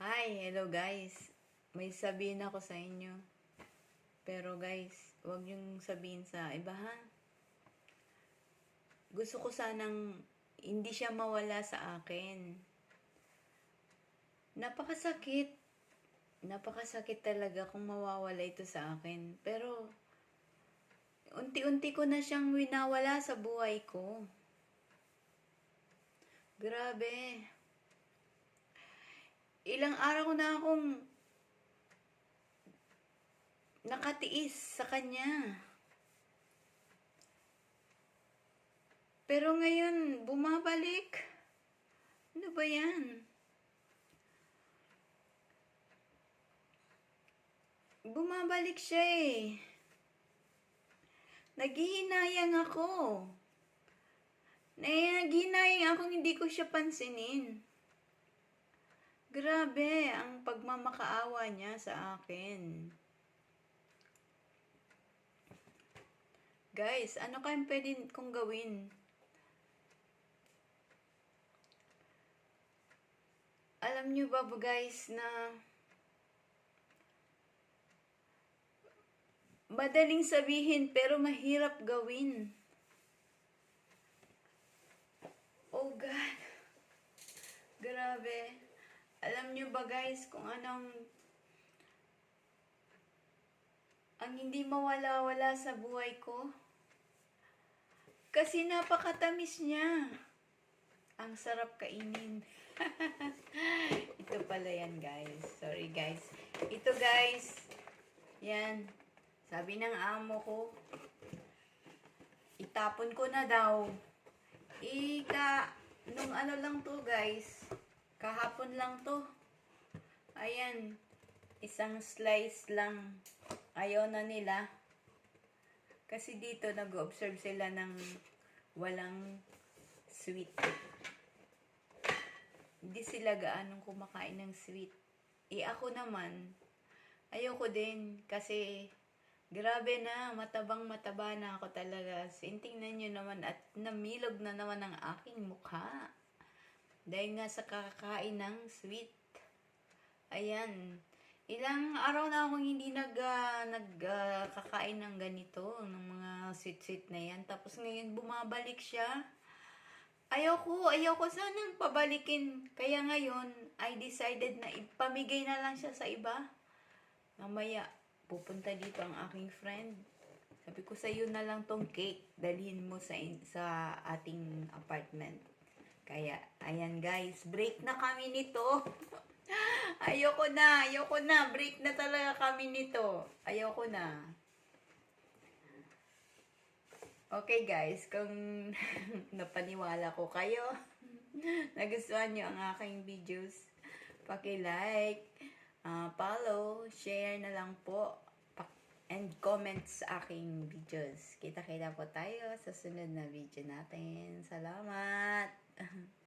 Hi, hello guys. May sabihin ako sa inyo. Pero guys, huwag niyong sabihin sa iba ha. Gusto ko sanang hindi siya mawala sa akin. Napakasakit. Napakasakit talaga kung mawawala ito sa akin. Pero, unti-unti ko na siyang winawala sa buhay ko. Grabe. Ilang araw na akong nakatiis sa kanya. Pero ngayon, bumabalik. Ano ba yan? Bumabalik siya eh. Naghihinayang ako. Naghihinayang akong hindi ko siya pansinin. Grabe ang pagmamakaawa niya sa akin. Guys, ano kayang pwede kong gawin? Alam niyo ba guys na madaling sabihin pero mahirap gawin. Oh God. Grabe. Alam niyo ba guys kung anong ang hindi mawala-wala sa buhay ko? Kasi napakatamis niya. Ang sarap kainin. Ito pala yan guys. Sorry guys. Ito guys. Yan. Sabi ng amo ko, itapon ko na daw. Nung ano lang to guys. Kahapon lang to. Ayan. Isang slice lang. Ayaw na nila. Kasi dito nag-observe sila ng walang sweet. Hindi sila gaanong kumakain ng sweet. Ako naman, ayoko din kasi grabe na, matabang-mataba na ako talaga. Tingnan nyo naman at namilog na naman ang aking mukha. Dahil nga sa kakakain ng sweet. Ayan. Ilang araw na akong hindi nagkakain ng ganito, ng mga sweet-sweet na yan. Tapos ngayon bumabalik siya. Ayoko sanang pabalikin. Kaya ngayon, I decided na ipamigay na lang siya sa iba. Mamaya, pupunta dito ang aking friend. Sabi ko sa iyo na lang tong cake, dalhin mo sa ating apartment. Kaya, ayan guys, break na kami nito. Ayoko na, break na talaga kami nito. Ayoko na. Okay guys, kung napaniwala ko kayo, nagustuhan nyo ang aking videos, paki-like, follow, share na lang po, and comment sa aking videos. Kita-kita po tayo sa sunod na video natin. Salamat!